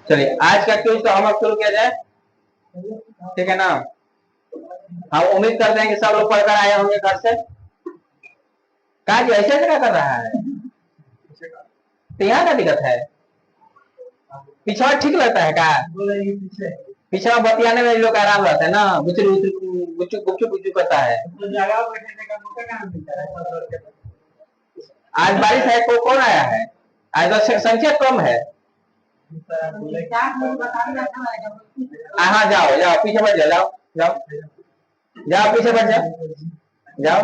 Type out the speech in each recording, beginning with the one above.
चलिए आज का क्विज तो हम शुरू किया जाए, ठीक है ना। हम उम्मीद करते हैं कि सब लोग पढ़कर आए होंगे घर से। कहा जी ऐसे क्या कर रहा है, तो यहाँ का दिक्कत है। पिछड़ा ठीक लगता है क्या? पिछड़ा बतियाने में लोग आराम रहता है ना, गुच्चू करता है। आज बारिश है, कौन आया है? आज तो संख्या कम है। हाँ जाओ जाओ पीछे बढ़ जाओ, जाओ जाओ पीछे बढ़ जाओ।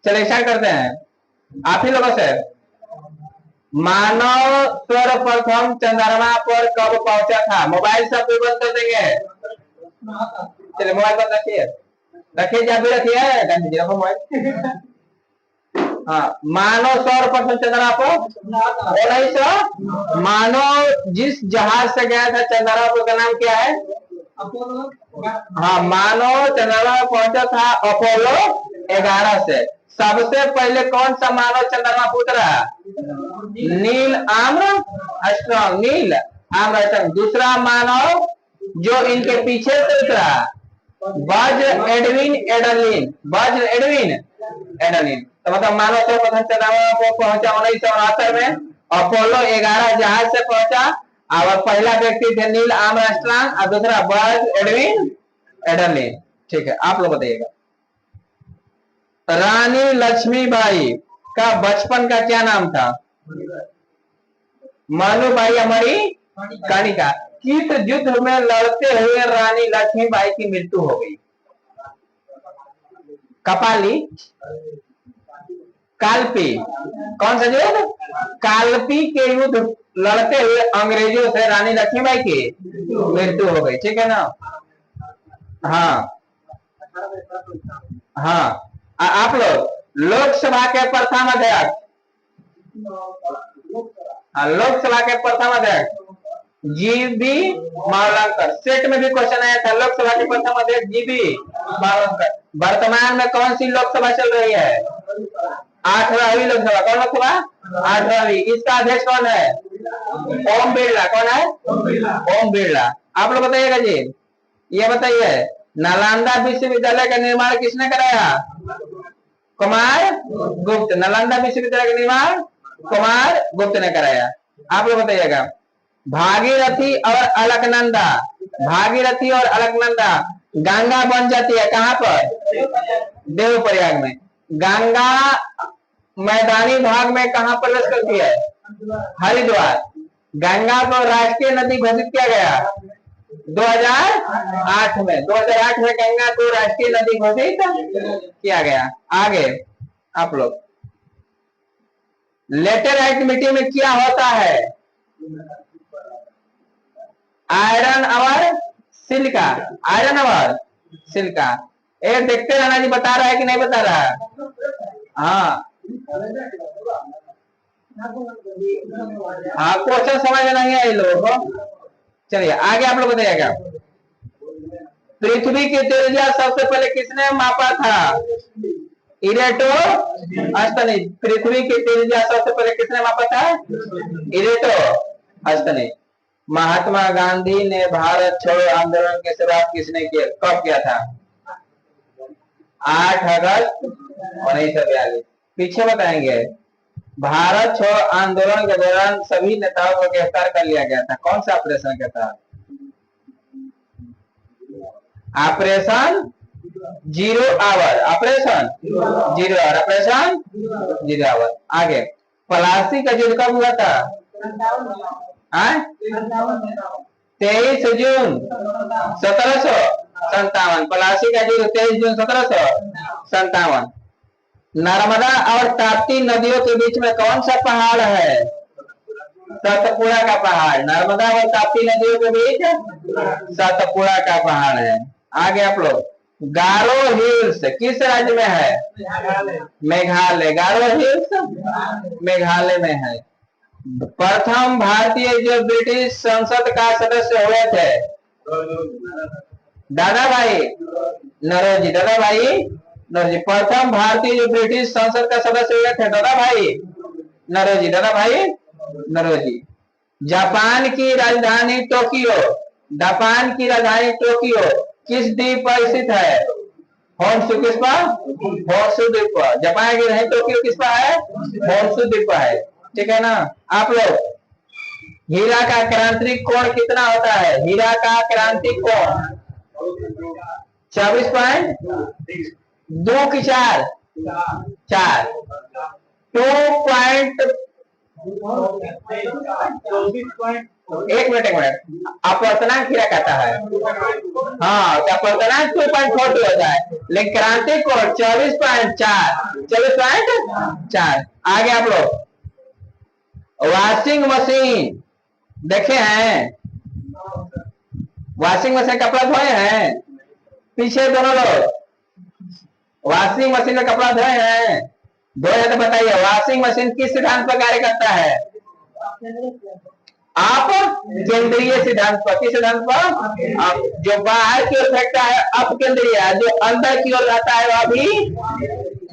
चलिए स्टार्ट करते हैं आप ही लोगों से। मानव सर्वप्रथम चंद्रमा पर कब पहुंचा था? मोबाइल सब बंद कर देंगे। चलिए मोबाइल बंद रखिए, रखिए जब भी रखिए, गांधी जी रखो मोबाइल। हाँ, मानव सर्वप्रथम चंद्रमा पर मानव जिस जहाज से गया था चंद्रमा पर का नाम क्या है? हाँ, मानव चंद्रमा पर पहुंचा था अपोलो 11 से। सबसे पहले कौन सा मानव चंद्रमा पर उतरा? Neil Armstrong, Neil Armstrong. दूसरा मानव जो इनके पीछे से उतरा, बज एडविन एडरलिन, बज एडविन एडरलिन। तो मतलब मानव सर्वप्रथम चंद्रमा को पहुंचा 1969 में, अपोलो 11 जहाज से पहुंचा। और पहला व्यक्ति थे नील आर्मस्ट्रांग और दूसरा बज एडविन एडरलिन। ठीक है, आप लोग बताइएगा। रानी लक्ष्मीबाई का बचपन का क्या नाम था? मनुबाई अमरी कणिका। किस युद्ध में लड़ते हुए रानी लक्ष्मीबाई की मृत्यु हो गई? कपाली, कालपी। कौन सा युद्ध? कालपी के युद्ध लड़ते हुए अंग्रेजों से रानी लक्ष्मीबाई की मृत्यु हो गई, ठीक है ना। हाँ हाँ, आप लोग लोकसभा के प्रथम अध्यक्ष, लोकसभा के प्रथम अध्यक्ष जीबी मावलंकर। सेट में भी क्वेश्चन आया था, लोकसभा के प्रथम अध्यक्ष जीबी मावलंकर। वर्तमान में कौन सी लोकसभा चल रही है? 8वीं लोकसभा। कौन लोकसभा? 8वीं। इसका अध्यक्ष कौन है? ओम बिरला। कौन है? ओम बिरला। आप लोग बताइएगा जी, ये बताइए नालंदा विश्वविद्यालय का निर्माण किसने कराया? कुमार गुप्त। नालंदा विश्वविद्यालय का निर्माण कुमार गुप्त ने कराया। आप लोग बताइएगा भागीरथी और अलकनंदा, भागीरथी और अलकनंदा गंगा बन जाती है कहां पर? देवप्रयाग में। गंगा मैदानी भाग में कहां प्रवेश करती है? हरिद्वार। गंगा को राष्ट्रीय नदी घोषित किया गया 2008 में। 2008 में गंगा को राष्ट्रीय नदी घोषित किया गया। आगे आप लोग, लेटेराइट मिट्टी में क्या होता है? आयरन और सिलिका, आयरन और सिलिका। ये देखते रहना जी, बता रहा है कि नहीं बता रहा है? हाँ हाँ, क्वेश्चन समझ में नहीं है इन लोगों को। चलिए आगे आप लोग बताइएगा। पृथ्वी की त्रिज्या सबसे पहले किसने मापा था? इरेटो अस्तनी। पृथ्वी की त्रिज्या सबसे पहले किसने मापा था? इरेटो अस्तनी। महात्मा गांधी ने भारत छोड़ो आंदोलन की शुरुआत किसने की, कब किया था? 8 अगस्त 1942। पीछे बताएंगे। भारत छोड़ो आंदोलन के दौरान सभी नेताओं को गिरफ्तार कर लिया गया था, कौन सा ऑपरेशन के तहत? Operation zero hour, operation zero hour, operation zero hour. आगे, प्लासी का युद्ध कब हुआ था? 23 जून 1757। प्लासी का युद्ध 23 जून 1757। नर्मदा और ताप्ती नदियों के बीच में कौन सा पहाड़ है? सतपुड़ा का पहाड़। नर्मदा और ताप्ती नदियों के बीच सतपुड़ा का पहाड़ है। आगे आप लोग, गारो हिल्स किस राज्य में है? मेघालय। गारो हिल्स मेघालय में है। प्रथम भारतीय जो ब्रिटिश संसद का सदस्य हुए थे? दादा भाई नौरोजी। दादा भाई नौरोजी। प्रथम भारतीय जो ब्रिटिश संसद का सदस्य हुए थे? दादा भाई नौरोजी। दादा भाई नौरोजी। जापान की राजधानी टोक्यो, जापान की राजधानी टोक्यो किस द्वीप पर स्थित है? होन्शु किस पर? होन्शु द्वीप पर। जापान की राजधानी टोक्यो किस पर है? होन्शु द्वीप पर है। ठीक है ना। आप लोग, हीरा का क्रांतिक कोण कितना होता है? हीरा का क्रांतिक कोण 24.2 की 4 एक मिनट अपवर्तनांक हीरा कहता है। हाँ, अपवर्तनांक 2.42 होता है, लेकिन क्रांतिक कोण 24.4। आगे आप लोग, वॉशिंग मशीन देखे हैं? वॉशिंग मशीन कपड़ा धोए हैं? पीछे दोनों लोग वॉशिंग मशीन में कपड़ा धोए हैं? धोए हैं तो बताइए, वॉशिंग मशीन किस सिद्धांत पर कार्य करता है? आप केंद्रीय सिद्धांत पर। किस सिद्धांत पर? जो बाहर की ओर फेंकता है अप केंद्रीय, जो अंदर की ओर जाता है वह भी।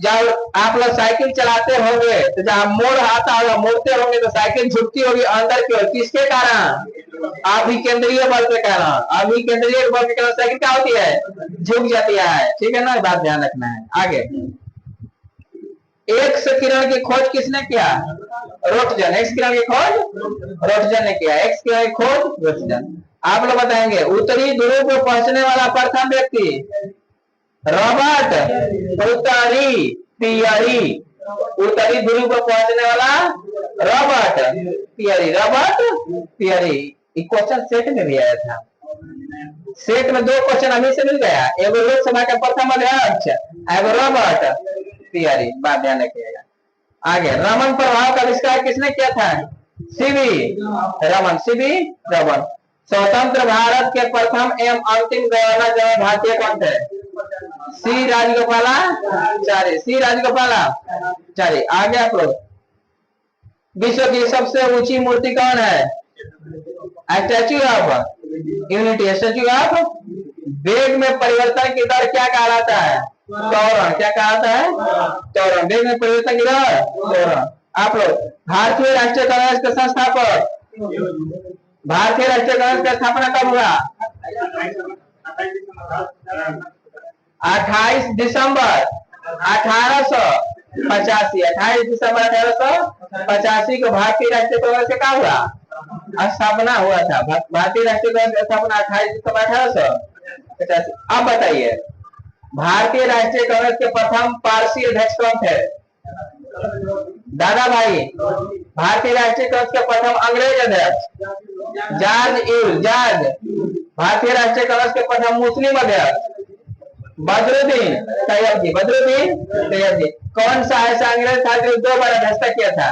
जब आप लोग साइकिल चलाते होंगे तो जहां मोड़ आता होगा, मोड़ते होंगे तो साइकिल झुकती होगी अंदर की ओर। किसके कारण? अभिकेंद्रीय बल के कारण। अभिकेंद्रीय बल के कारण साइकिल क्या होती है? झुक जाती है। ठीक है ना, बात ध्यान रखना है। आगे, एक्स किरण की खोज किसने किया? रोटजन। एक्स किरण की खोज रोटजन ने किया। एक्स किरण की खोज रोटजन। आप लोग बताएंगे, उत्तरी ध्रुव को पहुंचने वाला प्रथम व्यक्ति? Robert Peary. उत्तरी ध्रुव को पहुंचने वाला Robert Peary. Robert Peary. Question set में भी आया था। सेट में 2 क्वेश्चन अभी से मिल गया, एगो लोकसभा का प्रथम अध्यक्ष, एगो रॉबर्ट पियरी। बात ध्यान रखिएगा। आगे, रमन प्रभाव का आविष्कार किसने किया था? सीवी रमन। सीवी रमन। स्वतंत्र भारत के प्रथम एवं अंतिम गवर्नर जनरल भारतीय कौन थे? सी राजगोपालाचारी। सी राजगोपालाचारी। आगे आप लोग, विश्व की सबसे ऊंची मूर्ति कौन है? Statue of unity. Statue of. वेग में परिवर्तन की दर क्या कहलाता है? त्वरण। क्या कहलाता है? त्वरण। वेग में परिवर्तन की दर त्वरण। आप लोग, भारतीय राष्ट्रीय कांग्रेस के संस्थापक? भारतीय राष्ट्रीय कांग्रेस की स्थापना कब हुआ? 28 दिसंबर 1885। 28 दिसंबर 1885 को भारतीय राष्ट्रीय कांग्रेस का हुआ स्थापना हुआ था। भारतीय राष्ट्रीय कांग्रेस की स्थापना 28 दिसंबर 1885। अब बताइए, भारतीय राष्ट्रीय कांग्रेस के प्रथम पारसी अध्यक्ष कौन थे? दादा भाई। भारतीय राष्ट्रीय कांग्रेस के प्रथम अंग्रेज अध्यक्ष? जॉर्ज। भारतीय राष्ट्रीय कांग्रेस के प्रथम मुस्लिम अध्यक्ष? बदरुद्दीन तैयबजी। बदरुद्दीन तैयबजी। कौन सा ऐसा अंग्रेज था जो 2 बार अध्यक्षता किया था?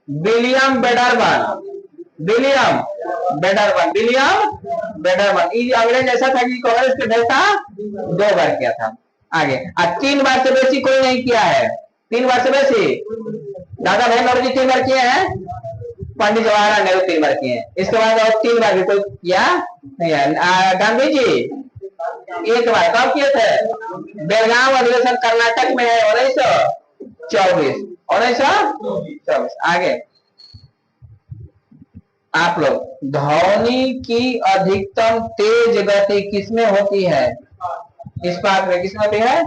विलियम बेडरबन। विलियम बेडरबन। ये अंग्रेज ऐसा था कि कांग्रेस के अध्यक्षता 2 बार किया था। आगे, 3 बार से बेसी कोई नहीं किया है। 3 बार से बेसी दादा भाई नौरोजी 3 बार किए हैं। पंडित जवाहरलाल नेहरू 3 बार किए हैं। इसके बाद और 3 बार भी कोई किया नहीं है। गांधी जी 1 बार कब किए थे? बेलगाम अधिवेशन कर्नाटक में है 1924। 1924। आगे, आप लोग, ध्वनि की अधिकतम तेज गति किसमें होती है? इस्पात में। किसमें होती है?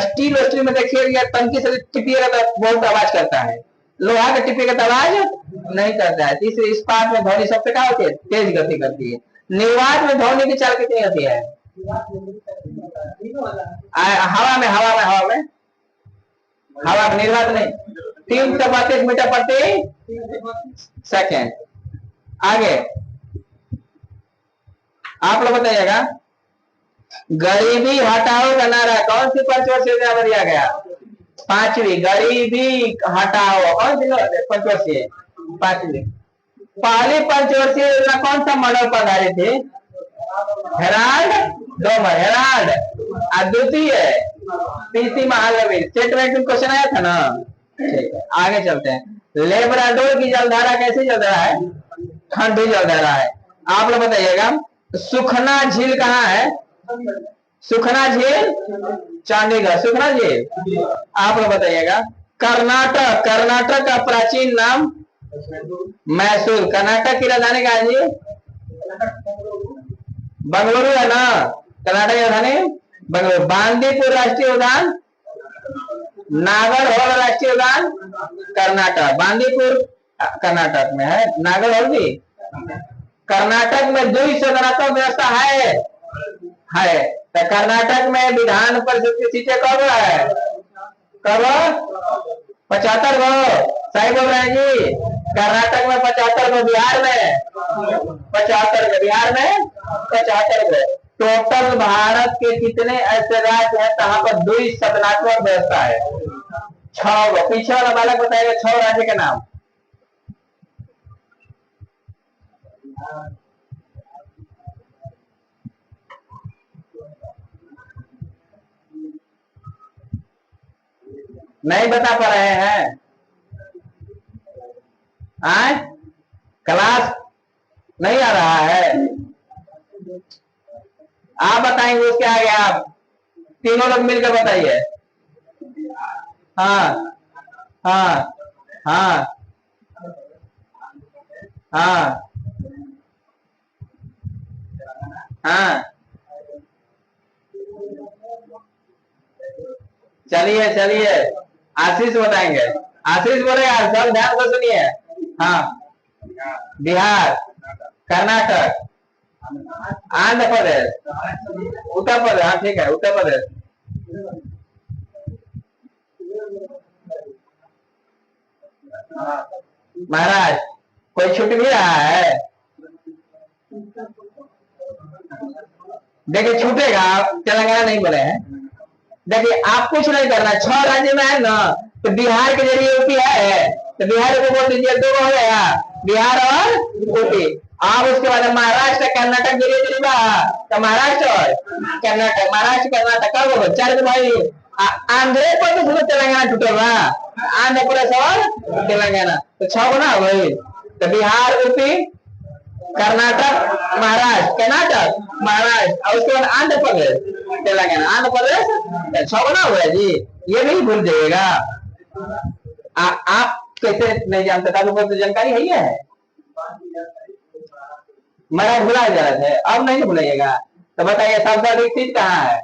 स्टील में देखिए, टंकी से टिपिएगा तो बहुत आवाज करता है, लोहा का टिपिएगा तो आवाज नहीं करता है। तीसरे, इस्पात में ध्वनि सबसे क्या होती है? तेज गति करती है। निर्वात में ध्वनि की चाल कितनी होती है? हवा में निर्वात नहीं, 332 मीटर प्रति सेकेंड। आगे आप लोग बताइएगा, गरीबी हटाओ का नारा कौन सी पंचवर्षीय योजना में दिया गया? 5वीं। गरीबी हटाओ कौन सी पंचवर्षीय? 5वीं। पहली पंचवर्षीय योजना कौन सा मॉडल पर आधारित थी? Herald Domar. हेराल्ड। और द्वितीय पीसी महालक्ष्मी। स्टेटमेंट में क्वेश्चन आया था ना। ठीक है, आगे चलते हैं। लेब्राडोर की जलधारा कैसी चल रहा है? ठंडी जलधारा है। आप लोग बताइएगा, सुखना झील कहाँ है? सुखना झील चंडीगढ़। सुखना झील आप लोग बताइएगा, कर्नाटक, कर्नाटक का प्राचीन नाम मैसूर। कर्नाटक की राजधानी कहाँ है जी? बंगलुरु है ना। कर्नाटक की राजधानी बंगलुरु। बांदीपुर राष्ट्रीय उद्यान, नागरहोल राष्ट्रीय उद्यान कर्नाटक। बांदीपुर कर्नाटक में है, नागरहोल भी कर्नाटक में। द्विसदनात्मक व्यवस्था है। तो कर्नाटक में विधान परिषद की सीटें कब है? कब? 75 गो। सही बोल रहे हैं जी। कर्नाटक में 75 गो, बिहार में 75 गो, बिहार में 75 गो। टोटल भारत के कितने ऐसे राज्य है जहां पर द्विसदनात्मक व्यवस्था है? 6 गो। पीछे वाला बालक बताएगा 6 राज्य के नाम। नहीं बता पा रहे हैं? आए? क्लास नहीं आ रहा है? आप बताएंगे उसके आगे। आप तीनों लोग मिलकर बताइए। हाँ हाँ हाँ हाँ हाँ। चलिए चलिए, आशीष बताएंगे। आशीष बोलेगा, सब ध्यान से सुनिए। हाँ, बिहार, कर्नाटक, आंध्र प्रदेश, उत्तर प्रदेश। हाँ ठीक है, उत्तर प्रदेश, महाराष्ट्र। कोई छूट भी रहा है? देखिए छूटेगा, तेलंगाना नहीं बोले हैं। देखिए आप कुछ नहीं करना, 6 राज्य में है ना, तो बिहार के जरिए यूपी है, तो बिहार को बोल दीजिए, 2 हो गया, बिहार और यूपी। आप उसके बाद महाराष्ट्र कर्नाटक जरिए जरिए तो महाराष्ट्र और कर्नाटक, महाराष्ट्र कर्नाटक का बोलो 4 के भाई। आंध्र प्रदेश तो तेलंगाना छूटेगा, आंध्र प्रदेश और तेलंगाना, तो 6 बना भाई। तो बिहार, यूपी, कर्नाटक, महाराष्ट्र, कर्नाटक, महाराष्ट्र, और उसके बाद आंध्र प्रदेश, तेलंगाना, आंध्र प्रदेश। 6 बना हुआ है जी, ये नहीं भूल जाइएगा। आप कैसे नहीं जानते था? तो जानकारी है ही। मैं भुला जा रहे थे, अब नहीं भूलाइएगा। तो बताइए सबसे अधिक सीट कहाँ है?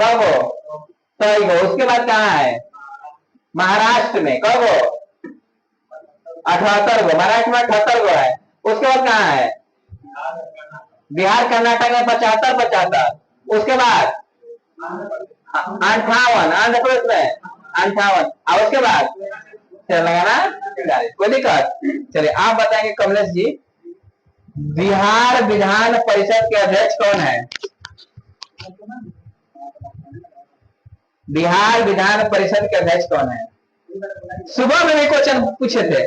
कब हो? सही हो। उसके बाद कहाँ है? महाराष्ट्र में। कब हो? 78 गो, महाराष्ट्र में 78 गो है। उसके बाद कहाँ है? बिहार कर्नाटक में 75 75। उसके बाद 58, आंध्र प्रदेश में 58, और उसके बाद तेलंगाना। कोई दिक्कत? चलिए आप बताएंगे कमलेश जी, बिहार विधान परिषद के अध्यक्ष कौन है? बिहार विधान परिषद के अध्यक्ष कौन है? सुबह में भी क्वेश्चन पूछे थे,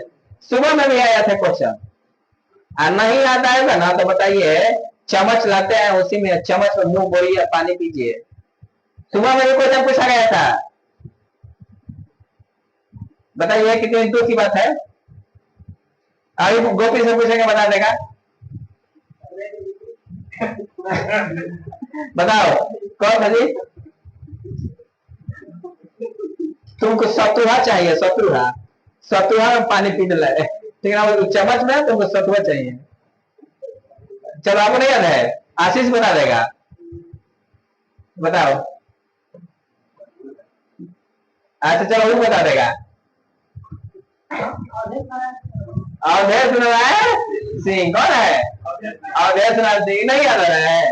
सुबह में भी आया था क्वेश्चन। नहीं आता है ना तो बताइए, चम्मच लाते हैं, उसी में चम्मच में मुंह बोलिए, पानी पीजिए। सुबह में भी क्वेश्चन पूछा गया था, बताइए कितनी दूर की बात है? अभी गोपी से पूछेंगे, बता देगा। बताओ कौन है जी? तुमको सतुआ चाहिए, सतुआ, सतुआ में पानी पी ले, ठीक है ना? चम्मच में तुमको सतुआ चाहिए। चलो आपको नहीं याद है? आशीष बता देगा, बताओ। अच्छा चलो वो बता देगा। अवधेश नारायण सिंह कौन है? अवधेश नारायण सिंह नहीं याद आ रहा है?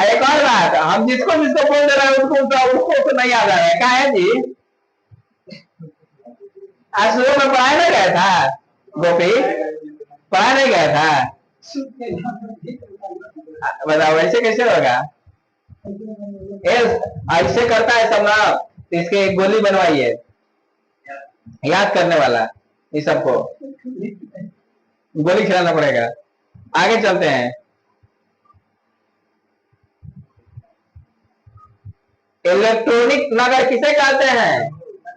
एक और बात, हम जिसको जिसको बोल दे रहे हैं उसको तो नहीं याद आ रहा है। क्या है जी? आज सुबह में पढ़ाया नहीं गया था? गोपी पढ़ाया नहीं गया था? बताओ ऐसे कैसे होगा? ऐसे करता है सब ना, तो इसके एक गोली बनवाइए याद करने वाला, इस सबको गोली खिलाना पड़ेगा। आगे चलते हैं। इलेक्ट्रॉनिक नगर किसे कहते हैं?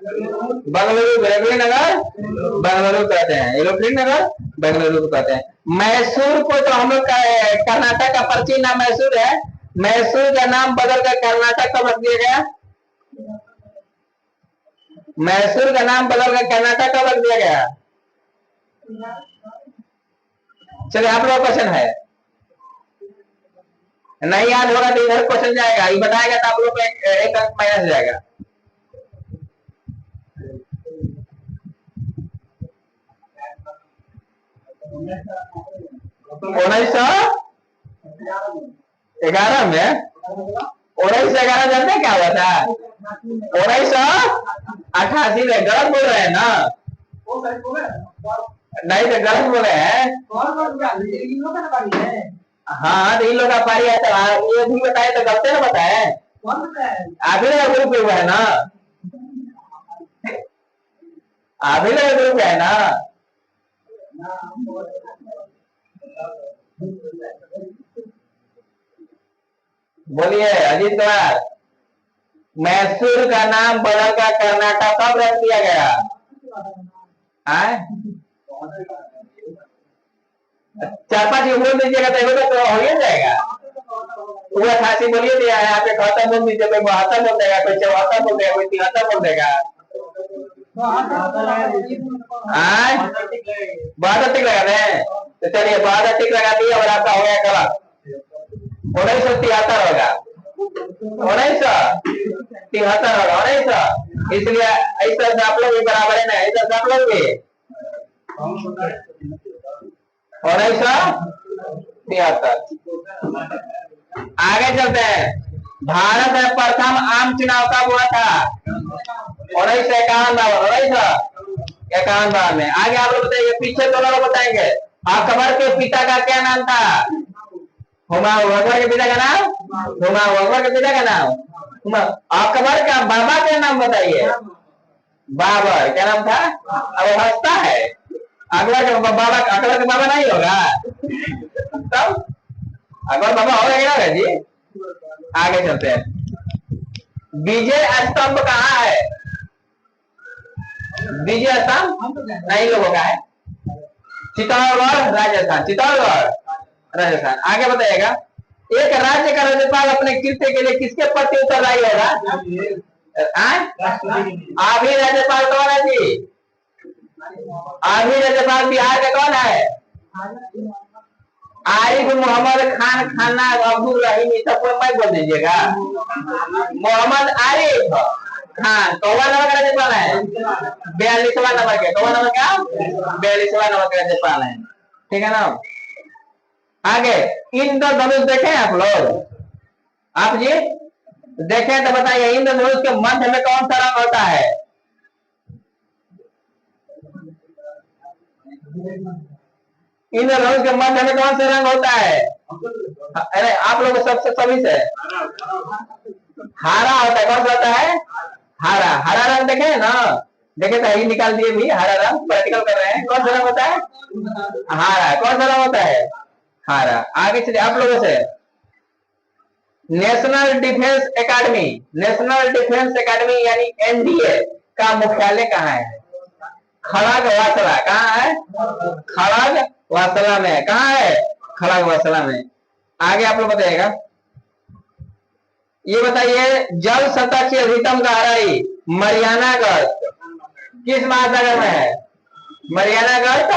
बेंगलुरु, इलेक्ट्रॉनिक नगर बेंगलुरु कहते हैं, इलेक्ट्रॉनिक नगर बेंगलुरु कहते हैं। मैसूर को तो हम लोग कर्नाटक का प्राचीन नाम मैसूर है, मैसूर का नाम बदल कर कर्नाटक कब रख दिया गया? मैसूर का नाम बदल कर कर्नाटक का रख दिया गया। चलिए आप लोग क्वेश्चन है, नहीं याद होगा तो इधर क्वेश्चन जाएगा, ये बताएगा तो आप लोग को एक अंक माइनस जाएगा। उन्नीस सौ 11 में, 1911 जानते क्या हुआ था? 1988 में। गलत बोल रहे हैं ना? नहीं तो गलत बोले हैं। हाँ तो इन लोग का पारी है तो ये भी बताए तो गलत ना बताए। आप ही लोग ग्रुप हुआ है ना, आप ही लोग ग्रुप है ना। बोलिए अजीत कुमार, मैसूर का नाम बदल कर कर्नाटक कब रख दिया गया? चार पांच बोल दीजिएगा तो हो ही जाएगा। वो 88 बोलिए दिया है, यहाँ पे 71 बोल दीजिए, कोई 72 बोल देगा, कोई 74 बोल देगा, कोई 73 बोल देगा। बहुत टिक लगा रहे, तो चलिए बहुत टिक लगा दिए और आपका हो गया गलत। 1973 होगा, 1973 होगा, 1900। इसलिए ऐसा से आप लोग भी बराबर है ना, ऐसा से आप लोग भी 1973। आगे चलते हैं। भारत में प्रथम आम चुनाव कब हुआ था? 1951, 1951 में। आगे आप लोग बताइए, पीछे दोनों लोग बताएंगे। अकबर के पिता का क्या नाम था? हुमायूं। अकबर के पिता का नाम हुमायूं। अकबर के पिता का नाम अकबर का बाबा का नाम बताइए। बाबर। क्या नाम था? अब हंसता है। अकबर के बाबा, अकबर के बाबा नहीं होगा तब अकबर बाबा हो गया जी। आगे चलते हैं। विजय स्तंभ कहाँ है? विजय स्तंभ नहीं लोगों का है, चित्तौड़गढ़ राजस्थान। चित्तौड़गढ़ राजस्थान। आगे बताइएगा, एक राज्य का राज्यपाल अपने कृत्य के लिए किसके प्रति उत्तरदायी होगा? अभी राज्यपाल कौन है जी? अभी राज्यपाल बिहार का कौन है? आरिफ मोहम्मद खान खाना अब्दुल रहीम, सबको मैं बोल दीजिएगा। मोहम्मद आरिफ खान कौन नंबर का राज्यपाल है? 42वां नंबर के। कौन नंबर का? 42वां नंबर का राज्यपाल है। ठीक है ना। आगे इंद्रधनुष देखे आप लोग? आप जी देखें तो बताइए, इंद्रधनुष के मध्य में कौन सा रंग होता है? इंद्रधनुष के मध्य में कौन सा रंग होता है? अरे आप लोग सबसे सभी से हरा होता है। कौन सा होता है? हरा। हरा रंग देखे ना, देखे तो ही निकाल दिए भी। हरा रंग प्रैक्टिकल कर रहे हैं। कौन सा रंग होता है? हरा। कौन सा रंग होता है? हरा। आगे चलिए आप लोगों से, national defence academy, national defence academy यानी एनडीए का मुख्यालय कहाँ है? खड़ग वासला। कहाँ है? खड़ग वासला में। कहाँ है? खड़ग वासला में। आगे आप लोग बताइएगा, ये बताइए जल सतह की अधिकतम गहराई मरियाना गर्त किस महासागर में है? मरियाना गर्त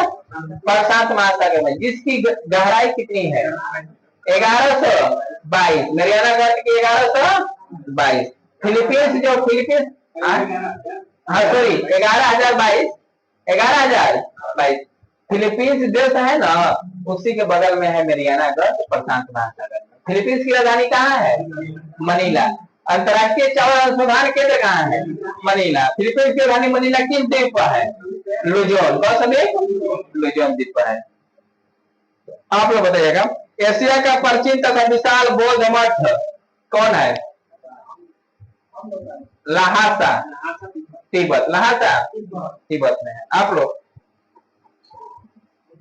प्रशांत महासागर में, जिसकी गहराई कितनी है? 1122। मरियाना गर्त की 1122। फिलीपींस जो फिलीपींस सॉरी 11,022, 11,022 फिलीपींस देश है ना, उसी के बगल में है मरियाना गर्त प्रशांत महासागर में। फिलीपींस की राजधानी कहाँ है? मनीला। अंतर्राष्ट्रीय चावल अनुसंधान केंद्र कहाँ है? मनीला। फिलीपींस की राजधानी मनीला किस द्वीप पर है? लुजोन। कौन सा द्वीप? लुजोन द्वीप पर है। आप लोग बताइएगा, एशिया का प्राचीन तथा विशाल बौद्ध मठ कौन है? लहासा, तिब्बत। लहासा तिब्बत में है। आप लोग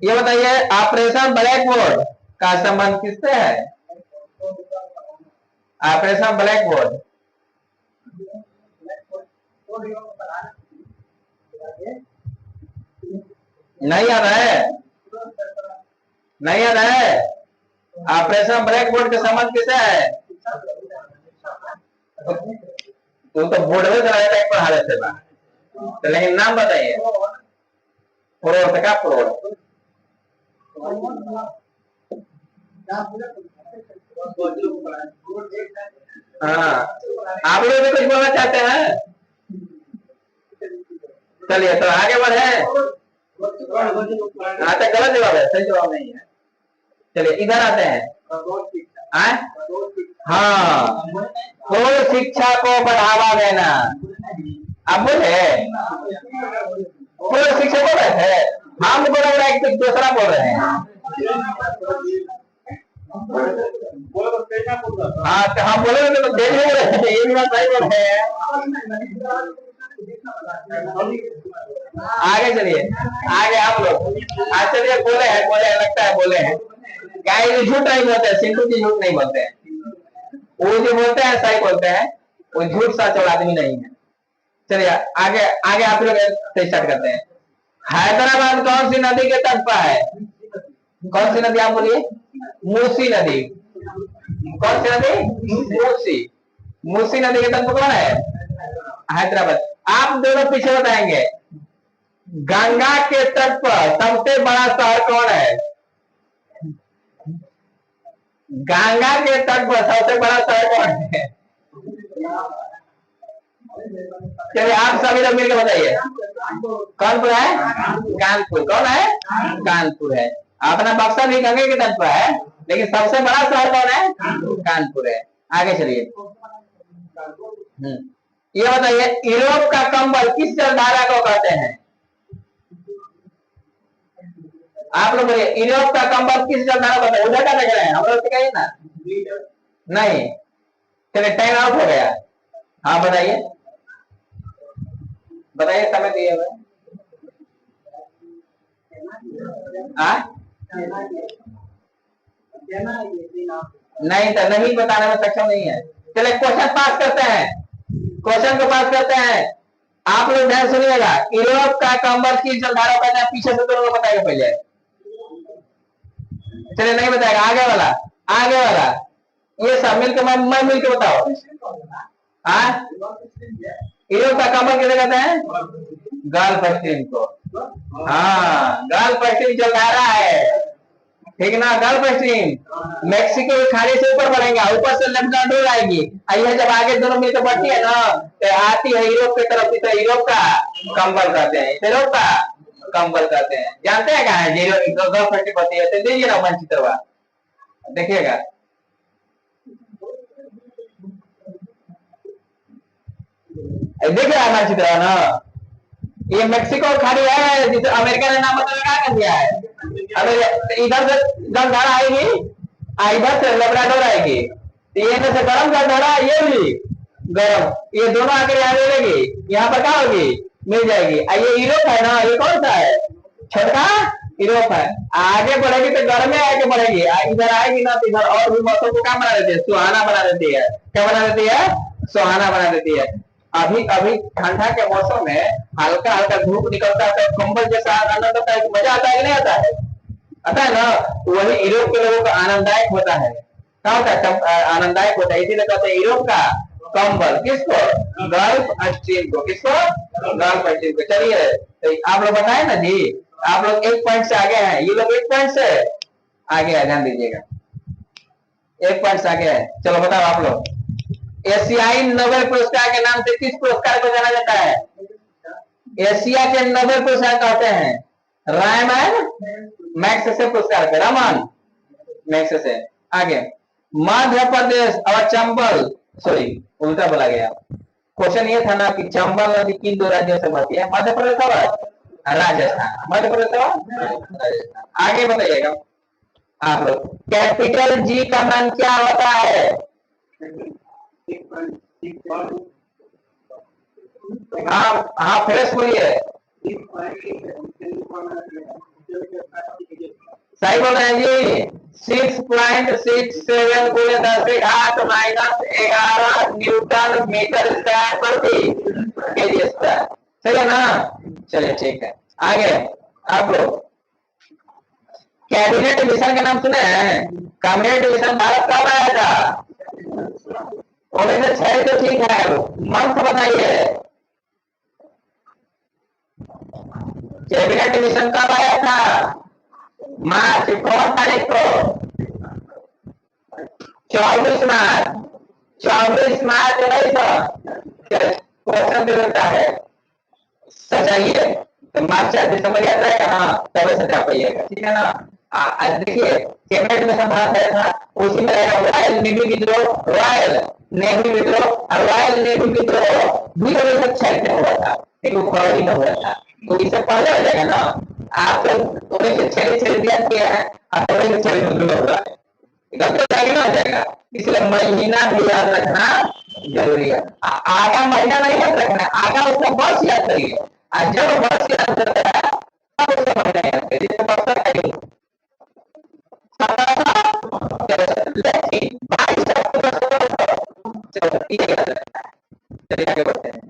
ये बताइए, ऑपरेशन ब्लैक बोर्ड का संबंध किससे है? ऑपरेशन ब्लैक बोर्ड नहीं याद है? नहीं याद है? ऑपरेशन ब्लैक बोर्ड के संबंध किससे है? तो बोर्ड में पढ़ा देते हैं। तो लेकिन नाम बताइए। प्रोड का प्रोड। हाँ, आप लोग भी कुछ बोलना चाहते हैं? चलिए तो आगे बढ़े। हाँ तो गलत जवाब है, सही जवाब नहीं है। चलिए इधर आते हैं। हाँ, पूर्ण शिक्षा को बढ़ावा देना। आप बोले पूर्ण शिक्षा बोल रहे थे, हम बोल रहे हैं कुछ दूसरा बोल रहे हैं। हाँ तो हम बोले तो देख नहीं रहे थे, ये भी बात सही बोल रहे हैं। आगे चलिए, आगे आप लोग। आज चलिए बोले हैं, बोले लगता है बोले हैं। क्या ये झूठ नहीं बोलते, सिंधु जी झूठ नहीं बोलते हैं। वो जो बोलते हैं सही बोलते हैं, वो झूठ सच और आदमी नहीं है। चलिए आगे आगे आप लोग से स्टार्ट करते हैं। हैदराबाद कौन सी नदी के तट पर है? कौन सी नदी आप बोलिए? मूसी नदी। कौन सी नदी? मूसी। मूसी नदी के तट पर कौन है? हैदराबाद। आप दोनों पीछे बताएंगे, गंगा के तट पर सबसे बड़ा शहर कौन है? गंगा के तट पर सबसे बड़ा शहर कौन है? चलिए आप सभी लोग मिलकर बताइए। कानपुर है? कानपुर। कौन है? कानपुर है। अपना बक्सर भी गंगे के तट पर है, लेकिन सबसे बड़ा शहर कौन है? कानपुर है। आगे चलिए। ये बताइए, यूरोप का कंबल किस जलधारा को कहते हैं? आप लोग बोलिए, यूरोप का कंबल किस जलधारा को कहते हैं? उधर का देख रहे हैं, हम लोग कहिए ना। नहीं, चलिए टाइम आउट हो गया। हाँ बताइए, बताइए, समय दिए हुए। नहीं तो नहीं बताने में सक्षम नहीं है। चलिए क्वेश्चन पास करते हैं, क्वेश्चन को पास करते हैं। आप लोग ध्यान सुनिएगा, यूरोप का कंबल किस जलधारा कहते हैं? पीछे से दोनों बताएगा पहले। चलिए नहीं बताएगा, आगे वाला, आगे वाला। ये सब मिलकर मैं मिलकर बताओ। यूरोप का कंबल किसे कहते हैं? गल्फ स्ट्रीम को। हाँ, गल्फ स्ट्रीम जलधारा है, ठीक ना? गल्फ स्ट्रीम मैक्सिको की खाड़ी से ऊपर बढ़ेगा, ऊपर से लेफ्ट डोर आएगी। आइए जब आगे दोनों मिलकर बढ़ती है ना, तो आती है यूरोप की तरफ, तो यूरोप का कंबल कहते हैं, यूरोप का कंबल कहते हैं। जानते हैं कहाँ है गल्फ स्ट्रीम बढ़ती है? तो दीजिए ना मानचित्र, देखिएगा। देख रहा है मानचित्र ना, ये मैक्सिको खाड़ी है, जिसे अमेरिका ने नाम बदल कर दिया है। इधर से जलधारा आएगी, इधर से लेब्राडोर आएगी, ये से गर्म जलधारा, ये भी गर्म, ये दोनों आकर यहाँ मिलेगी, यहाँ पर क्या होगी? मिल जाएगी। ये यूरोप है ना, ये कौन सा है? छोटा यूरोप है। आगे बढ़ेगी तो गर्म में आगे बढ़ेगी, इधर आएगी ना तो इधर और भी मौसम को क्या बना देती है? सुहाना बना देती है। क्या बना देती है? सुहाना बना देती है। अभी अभी ठंडा के मौसम में हल्का हल्का धूप निकलता है, कंबल जैसा आनंद होता है, मजा आता है कि नहीं आता है? आता है ना? वही यूरोप के लोगों का आनंददायक होता है। क्या होता है? आनंददायक होता है, इसीलिए कहते हैं यूरोप का कंबल। किसको? गल्फ स्ट्रीम को। किसको? गल्फ स्ट्रीम को। चलिए तो आप लोग बताए ना जी, आप लोग एक पॉइंट से आगे हैं, ये लोग एक पॉइंट से आगे है, ध्यान दीजिएगा, एक पॉइंट से आगे है। चलो बताओ आप लोग, एशियाई नोबेल पुरस्कार के नाम से किस पुरस्कार को जाना जाता है? एशिया के नोबेल पुरस्कार कहते हैं रामन मैग्सेसे पुरस्कार के, रामन मैग्सेसे। आगे, मध्य प्रदेश और चंबल, सॉरी उल्टा बोला गया। क्वेश्चन ये था ना कि चंबल नदी किन दो राज्यों से बहती है? मध्य प्रदेश और राजस्थान। मध्य प्रदेश और राजस्थान। आगे बताइएगा आप लोग, कैपिटल जी का मान क्या होता है? हाँ हाँ, फ्रेश बोलिए। सही बोल रहे हैं जी, 6.67 गुणे 10 माइनस 11 न्यूटन मीटर स्क्वायर प्रति केजी स्क्वायर। सही है ना? चलिए ठीक है। आगे आप लोग, कैबिनेट मिशन का नाम सुने हैं? कैबिनेट मिशन भारत कब आया था? 1906 तो ठीक है, मंथ बताइए। कैबिनेट मिशन कब आया था? मार्च, कौन तारीख को? 24 मार्च। 24 मार्च 1900। क्वेश्चन दे देता है, सजाइए तो मार्च से दिसंबर याद रहेगा। हाँ, तब सजा पाइएगा, ठीक है ना। देखिए कैबिनेट में संभाल था, उसी में रॉयल नेवी विद्रोह, रॉयल नेवी विद्रोह और रॉयल नेवी विद्रोह भी 1906 में हुआ था, एक फरवरी में हुआ था। तो इससे पहले हो जाएगा ना। आप लोग 1906 दिया किया है और 1906 में विद्रोह हुआ है, गलत हो जाएगा। इसलिए महीना भी याद रखना जरूरी है। आगा महीना नहीं याद रखना, आगा उसका वर्ष याद करिए। और जब वर्ष याद करता है तब उसका महीना याद करिए, जैसे वर्ष का ही 22 ये याद रखना है। चलिए आगे बढ़ते हैं।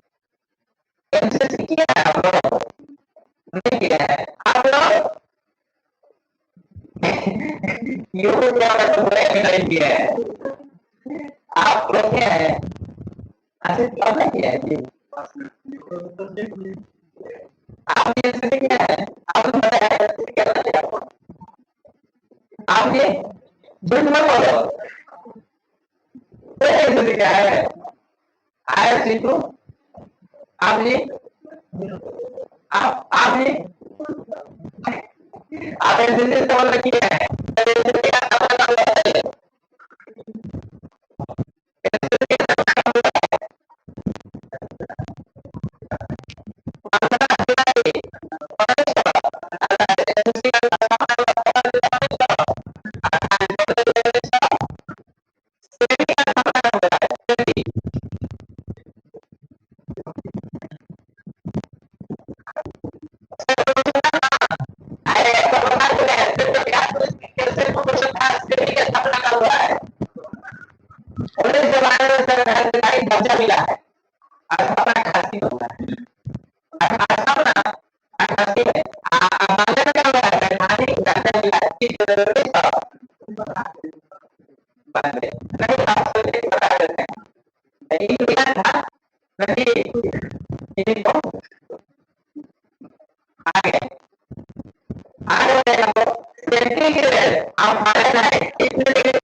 एमसीसी किया है आप लोग? नहीं किया है आप लोग? यूट्यूब क्या नहीं किया है आप लोग? क्या है ऐसे क्यों नहीं किया है जी? आपने ऐसे किया है? आपने बताया ऐसे क्या था आपको? आपने झूठ मत बोलो, तो ऐसे क्या है? आया सीखो आपने, आपने आपने ऐसे सवाल रखी है। दर्जा मिला है, स्थापना खासी होता है। स्थापना खासी है, मान्यता क्या हुआ है? वैधानिक दर्जा मिला है, किस बंदे नहीं आप सोचे बता देते हैं। नहीं मिला था, नहीं इनको आगे आगे बढ़ेगा। सेंटीग्रेड और फारेनहाइट कितने डिग्री